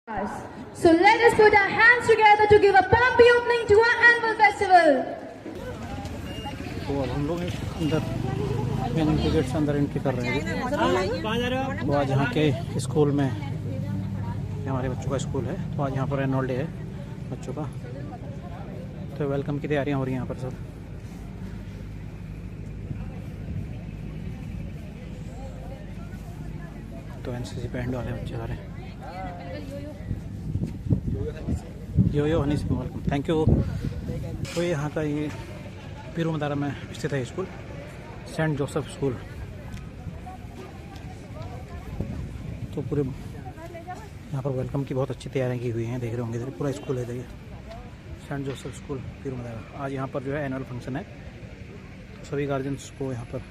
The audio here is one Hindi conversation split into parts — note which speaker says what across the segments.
Speaker 1: So let us put our hands together to give a pumpy opening to our annual festival.
Speaker 2: तो अब हम लोग अंदर मेन एंट्री गेट से अंदर एंट्री कर रहे हैं। तो आज यहाँ के स्कूल में हमारे बच्चों का स्कूल है, तो आज यहाँ पर एनुअल डे है बच्चों का, तो वेलकम की तैयारियाँ हो रही हैं यहाँ पर सब। तो एनसीसी बैंड वाले बच्चे आ रहे हैं। Yo Honey Singh welcome, thank you. तो यहाँ का ये पीरू मदारा में स्थित है स्कूल, सेंट जोसेफ स्कूल। तो पूरे यहाँ पर वेलकम की बहुत अच्छी तैयारियाँ की हुई हैं, देख रहे होंगे इधर पूरा स्कूल है। देखिए सेंट जोसेफ स्कूल पीरू मदारा। आज यहाँ पर जो है एनुअल फंक्शन है, तो सभी गार्जियंस को यहाँ पर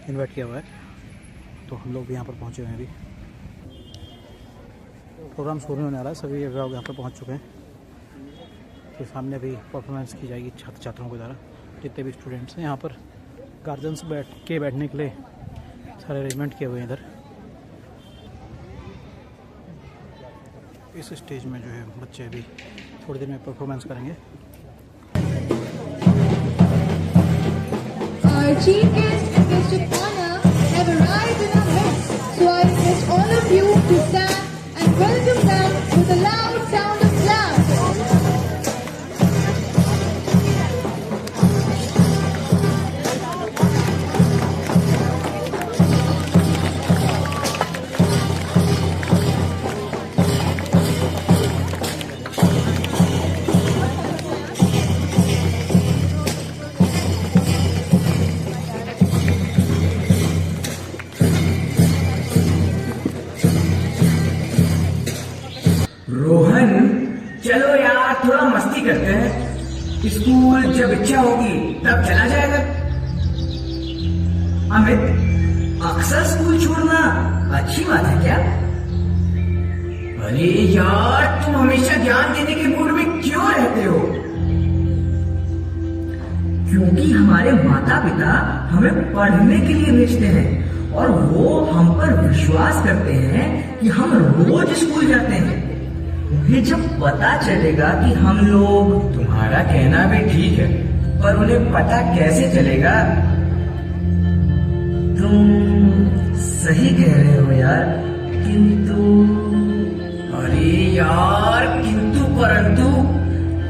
Speaker 2: इनवाइट किया हुआ है, तो हम लोग भी यहाँ पर पहुँचे हुए हैं। अभी प्रोग्राम शुरू होने वाला है, सभी अभिभावक यहाँ पर पहुँच चुके हैं। तो सामने भी परफॉर्मेंस की जाएगी छात्र छात्राओं के द्वारा, जितने भी स्टूडेंट्स हैं। यहाँ पर गार्जियंस बैठने के लिए सारे अरेंजमेंट किए हुए हैं इधर। इस स्टेज में जो है बच्चे अभी थोड़ी देर में परफॉर्मेंस करेंगे।
Speaker 1: Our chief guest and guest of honor have arrived in our midst, so I request all of you to stand and welcome them with a loud sound of claps.
Speaker 3: Rohan, चलो यार थोड़ा मस्ती करते हैं। स्कूल जब इच्छा होगी तब चला जाएगा। अमित, अक्सर स्कूल छोड़ना अच्छी बात है क्या? अरे यार, तुम हमेशा ज्ञान देने के मूड में क्यों रहते हो? क्योंकि हमारे माता पिता हमें पढ़ने के लिए भेजते हैं और वो हम पर विश्वास करते हैं कि हम रोज स्कूल जाते हैं। उन्हें जब पता चलेगा कि हम लोग, तुम्हारा कहना भी ठीक है, पर उन्हें पता कैसे चलेगा? तुम सही कह रहे हो यार, किंतु, अरे यार किंतु परंतु,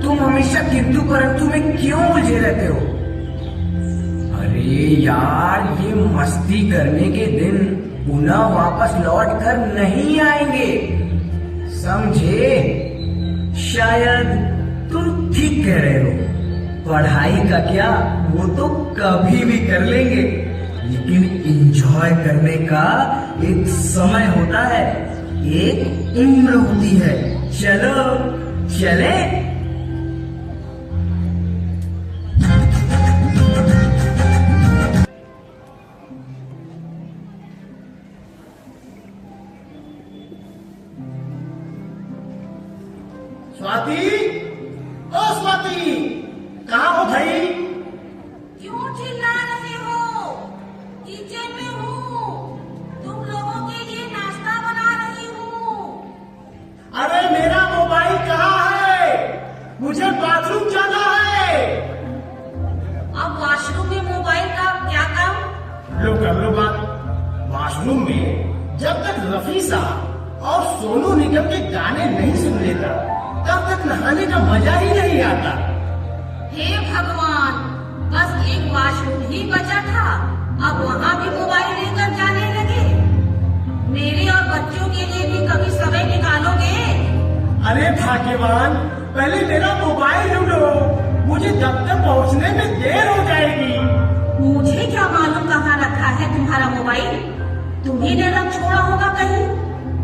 Speaker 3: तुम हमेशा किंतु परंतु में क्यों उलझे रहते हो? अरे यार, ये मस्ती करने के दिन पुनः वापस लौट कर नहीं आएंगे, समझे? शायद तुम ठीक कह रहे हो। पढ़ाई का क्या, वो तो कभी भी कर लेंगे, लेकिन एंजॉय करने का एक समय होता है, एक उम्र होती है। चलो चले।
Speaker 4: स्वाति, ओ स्वाति, कहाँ हो भाई?
Speaker 5: क्यों चिल्ला रहे हो? किचन में हूँ, तुम लोगों के लिए नाश्ता बना रही हूँ।
Speaker 4: अरे मेरा मोबाइल कहाँ है? मुझे बाथरूम जाना है।
Speaker 5: अब वॉशरूम में मोबाइल का क्या काम?
Speaker 4: लो कर लो बात। वॉशरूम में जब तक रफी साहब और सोनू निगम के गाने नहीं सुन लेता, तब तक नहाने का मजा ही नहीं आता।
Speaker 5: हे भगवान, बस एक वॉशरूम ही बचा था, अब वहाँ भी मोबाइल लेकर जाने लगे। मेरे और बच्चों के लिए भी कभी समय निकालोगे?
Speaker 4: अरे भाग्यवान, पहले मेरा मोबाइल ढूंढो, मुझे दफ्तर पहुँचने में देर हो जाएगी।
Speaker 5: मुझे क्या मालूम कहाँ रखा है तुम्हारा मोबाइल? तुम्ही ने रख छोड़ा होगा कहीं,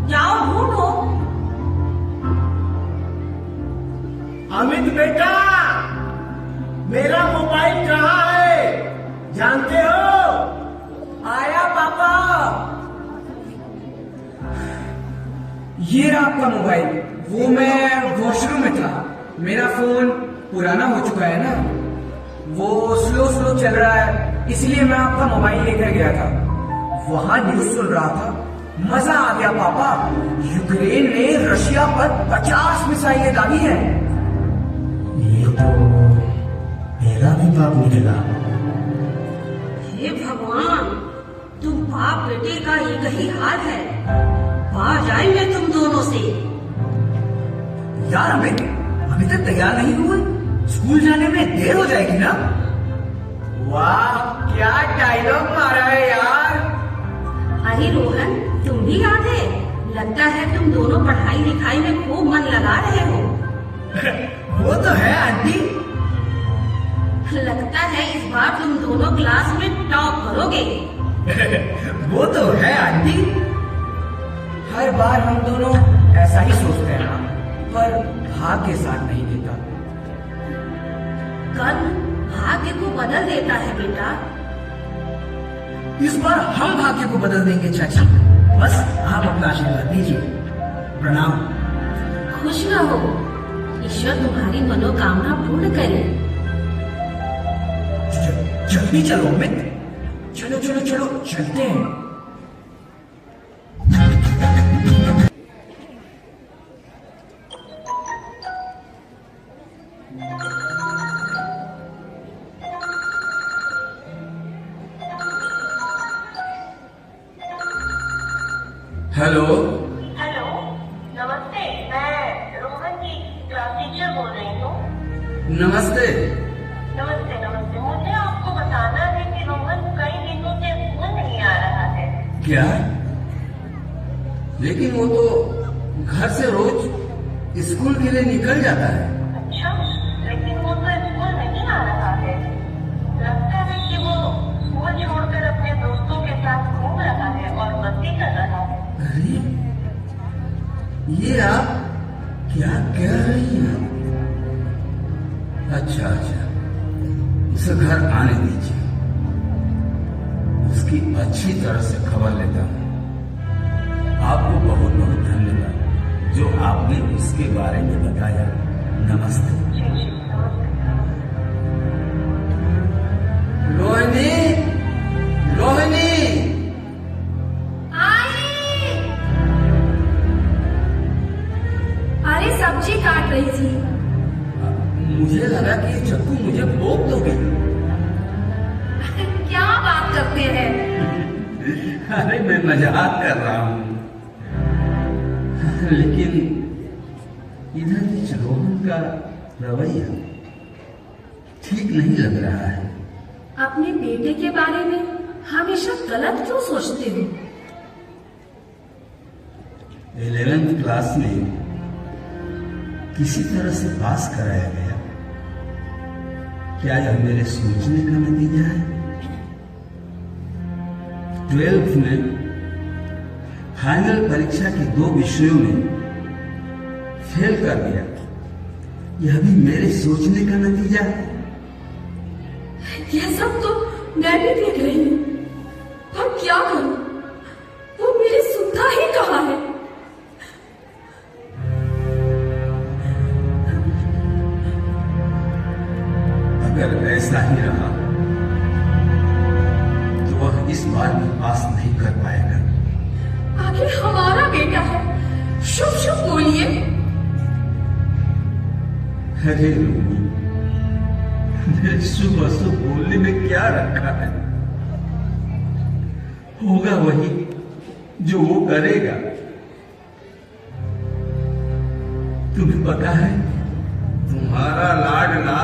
Speaker 5: जाओ ढूंढो।
Speaker 4: अमित बेटा, मेरा मोबाइल कहाँ है? जानते हो?
Speaker 3: आया पापा। ये रहा आपका मोबाइल। वो मैं वॉशरूम में था, मेरा फोन पुराना हो चुका है ना, वो स्लो चल रहा है, इसलिए मैं आपका मोबाइल लेकर गया था। वहाँ न्यूज सुन रहा था, मजा आ गया पापा। यूक्रेन ने रशिया पर 50 मिसाइलें दागी हैं।
Speaker 4: ये तो मेरा भी पाप निकला।
Speaker 5: हे भगवान, तुम बाप बेटे का एक ही हाल है। बाहर जाए मैं तुम दोनों से।
Speaker 3: यार अभी तक तैयार नहीं हुए, स्कूल जाने में देर हो जाएगी ना। वाह, क्या डायलॉग मारा है यार।
Speaker 5: अरे रोहन, तुम भी आते? लगता है तुम दोनों पढ़ाई लिखाई में खूब मन लगा रहे हो।
Speaker 3: वो तो है आंटी।
Speaker 5: लगता है इस बार तुम दोनों क्लास में टॉप करोगे।
Speaker 3: वो तो है आंटी। हर बार हम दोनों ऐसा ही सोचते हैं ना, पर भाग्य साथ नहीं देता।
Speaker 5: कर्म भाग्य को बदल देता है बेटा।
Speaker 3: इस बार हम भाग्य को बदल देंगे चाची। बस आप अपना आशीर्वाद दीजिए। प्रणाम।
Speaker 5: खुश रहो, ईश्वर तुम्हारी मनोकामना पूर्ण करे।
Speaker 3: जल्दी चलो अमित, चलो चलो चलो चलते हैं। हेलो।
Speaker 6: हेलो, नमस्ते। मैं रोहन की क्लास टीचर बोल रही हूँ।
Speaker 3: नमस्ते।
Speaker 6: नमस्ते नमस्ते। मुझे आपको बताना है कि रोहन कई दिनों से स्कूल नहीं आ रहा है।
Speaker 3: क्या? लेकिन वो तो घर से रोज स्कूल के लिए निकल जाता है।
Speaker 6: अच्छा, लेकिन वो तो स्कूल नहीं आ रहा है। लगता है कि वो स्कूल छोड़कर अपने दोस्तों के साथ घूम रहा है और मस्ती कर रहा है।
Speaker 3: अरे, ये आप क्या कह रही हैं? अच्छा अच्छा, उसे घर आने दीजिए, उसकी अच्छी तरह से खबर लेता हूँ। आपको बहुत बहुत धन्यवाद जो आपने उसके बारे में बताया। नमस्ते।
Speaker 6: जी जी, नमस्ते।
Speaker 3: रोहिणी, रोहिणी।
Speaker 5: अरे सब्जी काट रही थी।
Speaker 3: मुझे लगा कि चक्कू मुझे भोग दोगे।
Speaker 5: क्या बात करते हैं?
Speaker 3: अरे मैं मजाक कर रहा हूँ, लेकिन इधर रोहन का रवैया ठीक नहीं लग रहा है।
Speaker 5: अपने बेटे के बारे में हमेशा गलत क्यों सोचते हो?
Speaker 3: 11th क्लास में किसी तरह से पास कराया गया। क्या यह मेरे सोचने का नतीजा है? 12th में फाइनल परीक्षा के 2 विषयों में फेल कर गया। यह भी मेरे सोचने का नतीजा है।
Speaker 5: यह सब तो मैं भी देख रही हूँ, पर क्या करूँ? वो मेरी सुनता ही कहाँ है?
Speaker 3: अगर ऐसा ही रहा तो वह इस बार भी पास नहीं कर पाएगा।
Speaker 5: आखिर हमारा बेटा है, शुभ शुभ बोलिए।
Speaker 3: अरे रोमी, मेरे शुभ अशुभ बोलने में क्या रखा है? होगा वही जो वो करेगा। तुम्हें पता है, तुम्हारा लाडला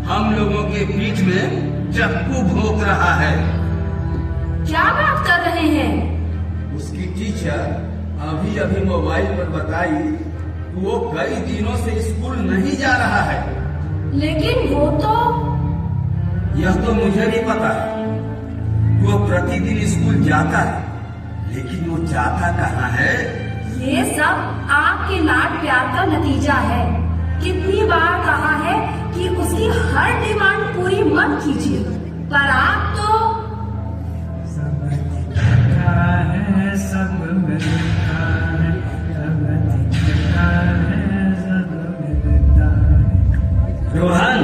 Speaker 3: हम लोगों के बीच में चक्कू भोंक रहा है।
Speaker 5: क्या बात कर रहे हैं?
Speaker 3: उसकी टीचर अभी अभी मोबाइल पर बताई वो कई दिनों से स्कूल नहीं जा रहा है।
Speaker 5: लेकिन वो तो
Speaker 3: यह तो मुझे भी पता है। वो प्रतिदिन स्कूल जाता है, लेकिन वो जाता कहाँ है?
Speaker 5: ये सब आपके लाड प्यार का नतीजा है। कितनी बार कहा है कि उसकी हर डिमांड पूरी मत कीजिए, पर आप तो
Speaker 7: सब दिखता है, सब मिलता है, सब दिखता है, सब मिलता है।
Speaker 3: रोहन,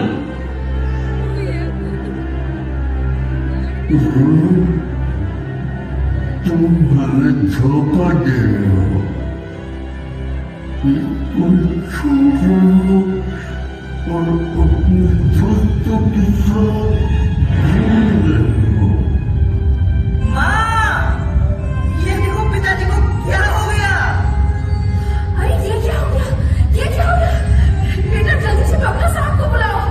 Speaker 7: तुम हमें धोखा दे रहे हो, बिल्कुल छोड़ रहे हो और अपने दोस्तों के साथ घूम रहे हो।
Speaker 3: माँ, ये देखो पिताजी को क्या हो गया।
Speaker 5: अरे ये क्या हो गया? ये क्या हो गया? बेटा जल्दी से डॉक्टर साहब को बुलाओ।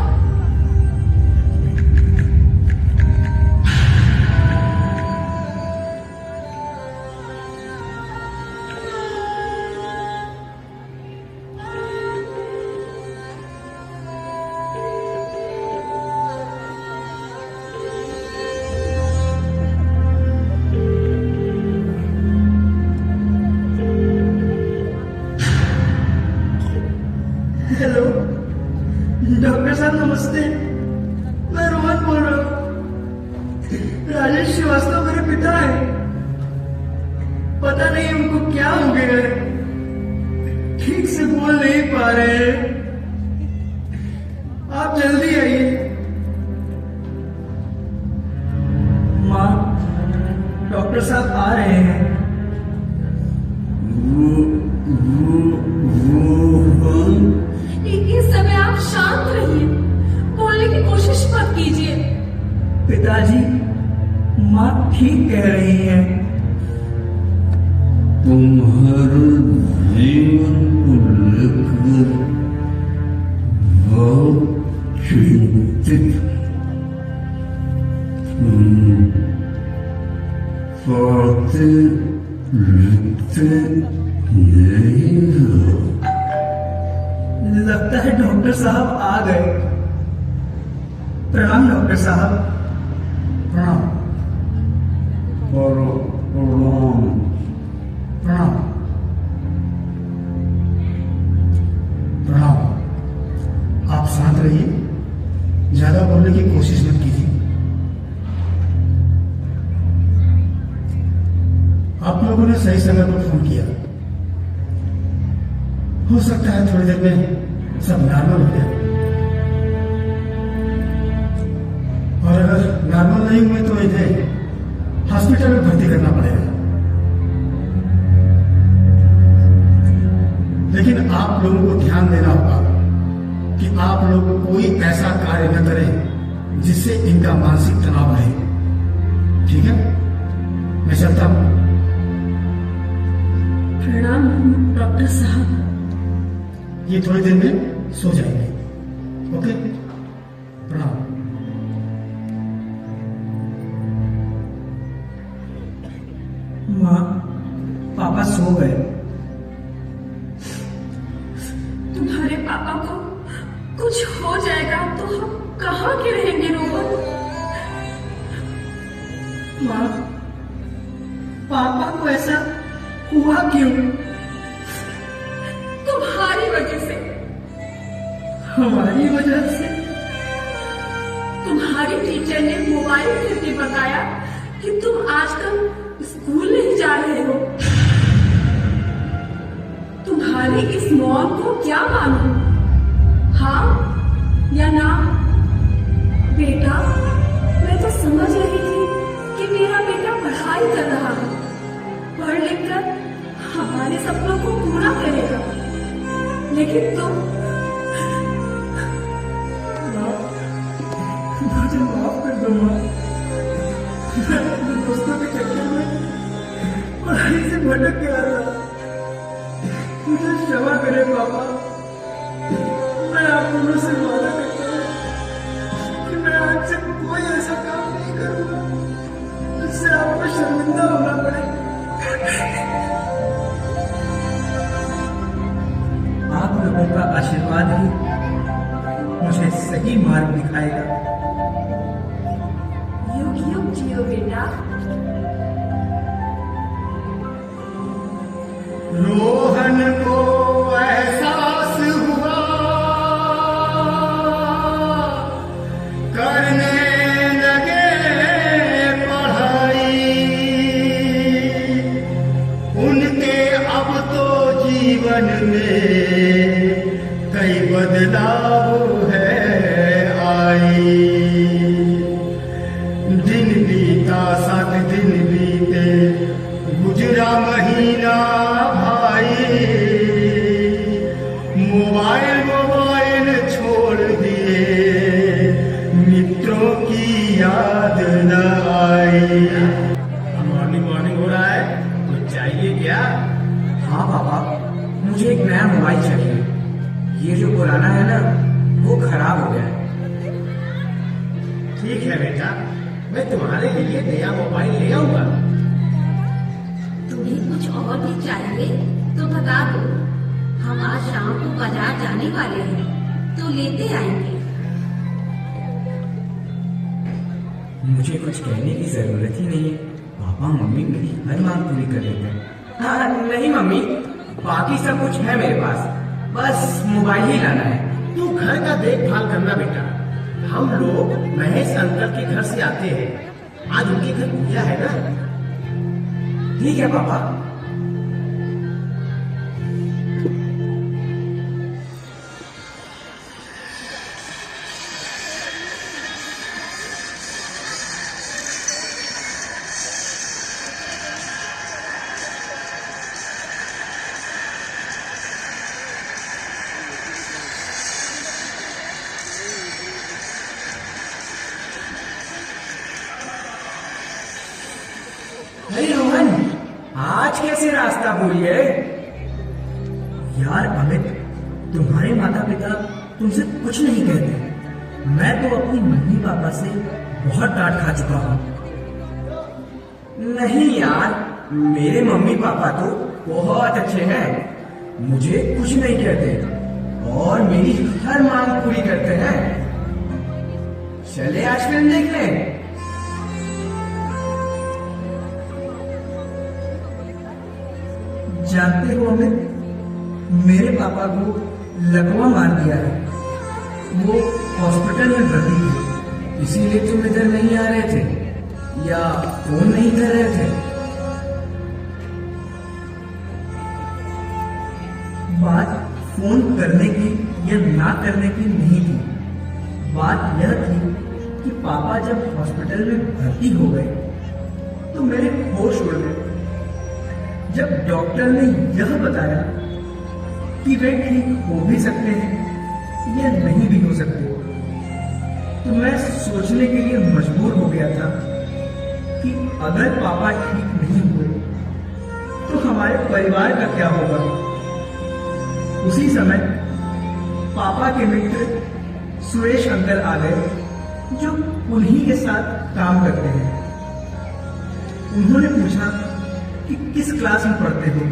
Speaker 3: हेलो डॉक्टर साहब, नमस्ते। मैं रोहन बोल रहा हूँ। राजेश श्रीवास्तव मेरे पिता है। पता नहीं उनको क्या हो गया है, ठीक से बोल नहीं पा रहे हैं। आप जल्दी आइए। माँ, डॉक्टर साहब आ रहे हैं।
Speaker 5: इस समय आप शांत रहिए, बोलने की कोशिश मत कीजिए।
Speaker 3: पिताजी, माँ ठीक कह रही है।
Speaker 7: तुम्हारे जीवन को लेकर बहुत चिंतित पढ़ते लिखते नहीं हो।
Speaker 3: लगता है डॉक्टर साहब आ गए। प्रणाम डॉक्टर साहब।
Speaker 4: प्रणाम प्रणाम प्रणाम। आप शांत रहिए, ज्यादा बोलने की कोशिश मत कीजिए। आप लोगों ने सही समय पर फोन किया। हो सकता है थोड़ी देर में सब नॉर्मल हो जाए, और अगर नॉर्मल नहीं हुए तो इन्हें हॉस्पिटल में भर्ती करना पड़ेगा। लेकिन आप लोगों को ध्यान देना होगा कि आप लोग कोई ऐसा कार्य न करें जिससे इनका मानसिक तनाव बढ़े। ठीक है, मैं चलता हूं।
Speaker 5: प्रणाम डॉक्टर साहब।
Speaker 4: ये थोड़ी देर में सो जाएंगे। ओके, प्रणाम।
Speaker 3: माँ, पापा सो गए।
Speaker 5: तुम्हारे पापा को कुछ हो जाएगा तो हम कहाँ के रहेंगे रोहन?
Speaker 3: माँ, पापा को ऐसा हुआ क्यों?
Speaker 5: तुम्हारी वजह से।
Speaker 3: हमारी वजह से?
Speaker 5: तुम्हारी टीचर ने मोबाइल करके बताया कि तुम आजकल स्कूल नहीं जा रहे हो। तुम्हारी इस मौत को क्या मालूम, हाँ या ना? बेटा, मैं तो समझ रही थी कि मेरा बेटा पढ़ाई कर रहा है, पढ़ लिख कर हमारे सपनों को पूरा करेगा, लेकिन तुम
Speaker 3: मुझे माफ कर दो माँ। मैं अपने दोस्तों के चक्कर में पढ़ाई से भटक गया था। मुझे क्षमा करें पापा। मैं आप दोनों से वादा करता हूँ कि मैं आज से कोई ऐसा काम नहीं करूँगा जिससे आपको शर्मिंदा होना पड़े। आप लोगों का आशीर्वाद ही मुझे सही मार्ग दिखाएगा।
Speaker 5: युग युग जियो बेटा।
Speaker 4: रोहन को एहसास हुआ, करने लगे पढ़ाई। उनके अब तो जीवन में कई बदलाव है आई। दिन बीता 7 दिन बीते, मॉर्निंग मॉर्निंग हो रहा है, कुछ चाहिए क्या?
Speaker 3: हाँ पापा, मुझे एक नया मोबाइल चाहिए। ये जो पुराना है ना, वो खराब हो गया है।
Speaker 4: ठीक है बेटा, मैं तुम्हारे लिए नया मोबाइल ले आऊंगा।
Speaker 5: तुम्हें कुछ और भी चाहिए तो बता दो, हम आज शाम को बाजार जाने वाले हैं तो लेते आएंगे।
Speaker 3: मुझे कुछ कहने की जरूरत ही नहीं है, पापा मम्मी मेरी हर मांग पूरी कर लेते हैं। हाँ नहीं मम्मी, बाकी सब कुछ है मेरे पास, बस मोबाइल ही लाना है।
Speaker 4: तू घर का देखभाल करना बेटा। हम लोग महेश अंकल के घर से आते हैं, आज उनके घर पूजा है ना।
Speaker 3: ठीक है पापा। अरे रोहन, आज कैसे रास्ता भूल गए? यार अमित, तुम्हारे माता पिता तुमसे कुछ नहीं कहते। मैं तो अपनी मम्मी पापा से बहुत डांट खा चुका हूँ। नहीं यार, मेरे मम्मी पापा तो बहुत अच्छे हैं, मुझे कुछ नहीं कहते और मेरी हर मांग पूरी करते हैं। चले आज फिल्म देख लें। जानते हो अमित, मेरे पापा को लकवा मार दिया है। वो हॉस्पिटल में भर्ती थे, इसीलिए तुम इधर नहीं आ रहे थे या फोन नहीं कर रहे थे? बात फोन करने की या ना करने की नहीं थी। बात यह थी कि पापा जब हॉस्पिटल में भर्ती हो गए तो मेरे होश उड़ गए। जब डॉक्टर ने यह बताया कि वे ठीक हो भी सकते हैं या नहीं भी हो सकते, तो मैं सोचने के लिए मजबूर हो गया था कि अगर पापा ठीक नहीं हुए तो हमारे परिवार का क्या होगा। उसी समय पापा के मित्र सुरेश अंकल आ गए, जो उन्हीं के साथ काम करते हैं। उन्होंने पूछा कि किस क्लास में पढ़ते हो।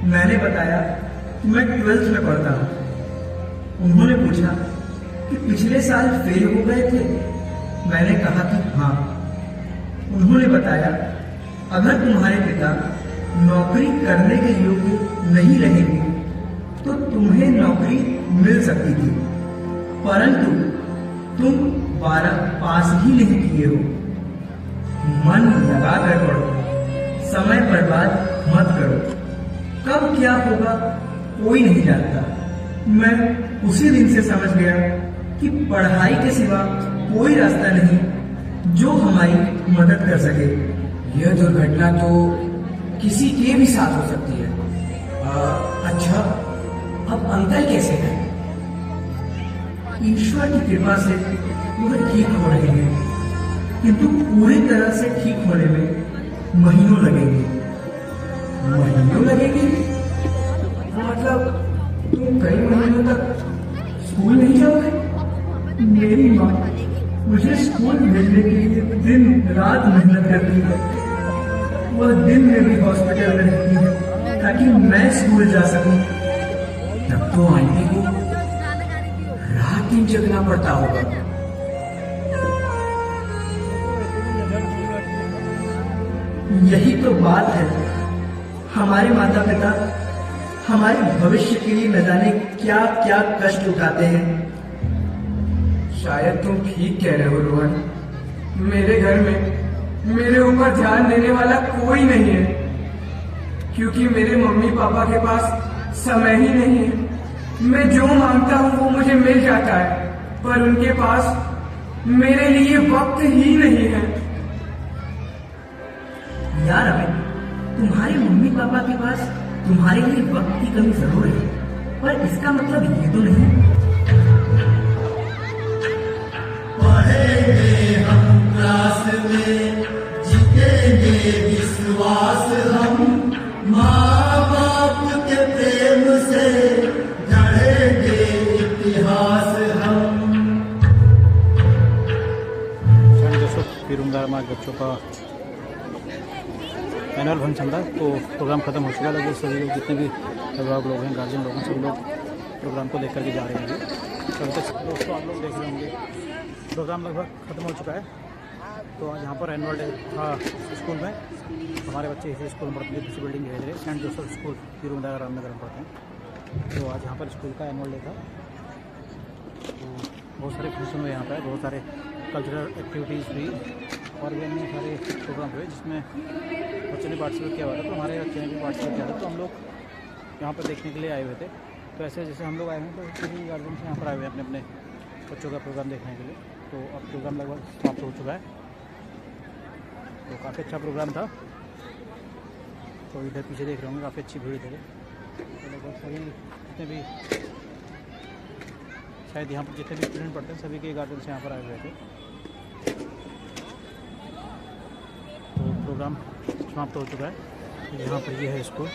Speaker 3: मैंने बताया कि मैं 12th में पढ़ता हूँ। उन्होंने पूछा कि पिछले साल फेल हो गए थे। मैंने कहा कि हाँ। उन्होंने बताया अगर तुम्हारे पिता नौकरी करने के योग्य नहीं रहेंगे तो तुम्हें नौकरी मिल सकती थी, परंतु तुम 12 पास ही नहीं किए हो। मन लगा कर पढ़ो, समय बर्बाद मत करो। कब क्या होगा कोई नहीं जानता। मैं उसी दिन से समझ गया कि पढ़ाई के सिवा कोई रास्ता नहीं जो हमारी मदद कर सके। यह दुर्घटना तो किसी के भी साथ हो सकती है। अच्छा, अब अंकल कैसे हैं?
Speaker 2: ईश्वर की कृपा से वह ठीक हो रहे हैं, किंतु पूरी तरह से ठीक होने में महीनों लगेंगे।
Speaker 3: महीनों लगेंगे? मतलब तुम कई महीनों तक स्कूल नहीं जाओगे?
Speaker 2: मेरी माँ मुझे स्कूल भेजने के लिए दिन रात मेहनत करती है। वह दिन में भी हॉस्पिटल में रहती है ताकि मैं स्कूल जा सकूं।
Speaker 3: तब तो आंटी को रात दिन जगना पड़ता होगा।
Speaker 2: यही तो बात है, हमारे माता पिता हमारे भविष्य के लिए न जाने क्या क्या कष्ट उठाते हैं।
Speaker 3: शायद तुम ठीक कह रहे हो रोहन। मेरे घर में मेरे ऊपर ध्यान देने वाला कोई नहीं है, क्योंकि मेरे मम्मी पापा के पास समय ही नहीं है। मैं जो मांगता हूँ वो मुझे मिल जाता है, पर उनके पास मेरे लिए वक्त ही नहीं है।
Speaker 2: यार अमित, तुम्हारे मम्मी पापा के पास तुम्हारे लिए वक्त की कमी जरूर है, पर इसका मतलब ये तो नहीं
Speaker 4: पढ़ेंगे हम क्लास में विश्वास हम माँ बाप के प्रेम से गढ़ेंगे इतिहास हम।
Speaker 2: सेंट जोसेफ पीर उमदार में आज बच्चों का एनुअल फंक्शन था, तो प्रोग्राम खत्म हो चुका है। लगभग सभी लोग जितने भी अभिभावक लोग हैं, गार्जियन लोग हैं, सभी लोग प्रोग्राम को देख करके जा रहे हैं। अभी तक दोस्तों आप लोग देख रहे होंगे प्रोग्राम लगभग ख़त्म हो चुका है। तो आज यहाँ पर एनुअल डे था स्कूल में। हमारे बच्चे इसी स्कूल में पढ़ते हैं, इसी बिल्डिंग में रह रहे, सेंट जोसेफ स्कूल पीर उमदार रामनगर में पढ़ते हैं। तो आज यहाँ पर स्कूल का एनुअल डे था। तो बहुत सारे फंक्शन हुए यहाँ पर, बहुत सारे कल्चरल एक्टिविटीज़ भी और भी अन्य सारे प्रोग्राम हुए जिसमें बच्चों ने पार्टिसिपेट किया हुआ था। तो हमारे बच्चे ने भी पार्टिसिपेट किया था। तो हम लोग यहाँ पर देखने के लिए आए हुए थे। तो ऐसे जैसे हम लोग आए हैं तो सभी गार्जियन यहाँ पर आए हुए हैं अपने अपने बच्चों का प्रोग्राम देखने के लिए। तो अब प्रोग्राम लगभग समाप्त हो चुका है। तो काफ़ी अच्छा प्रोग्राम था। तो इधर पीछे देख रहे होंगे काफ़ी अच्छी भीड़ इधर है। तो लगभग सभी जितने भी शायद यहाँ पर जितने भी स्टूडेंट पढ़ते हैं सभी के गार्जियंस यहाँ पर आए हुए थे। तो प्रोग्राम समाप्त हो चुका है। यहाँ पर ये है स्कूल।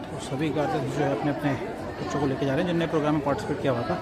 Speaker 2: तो सभी गार्जियंस जो है अपने अपने बच्चों को लेके जा रहे हैं जिनने प्रोग्राम में पार्टिसिपेट किया हुआ था।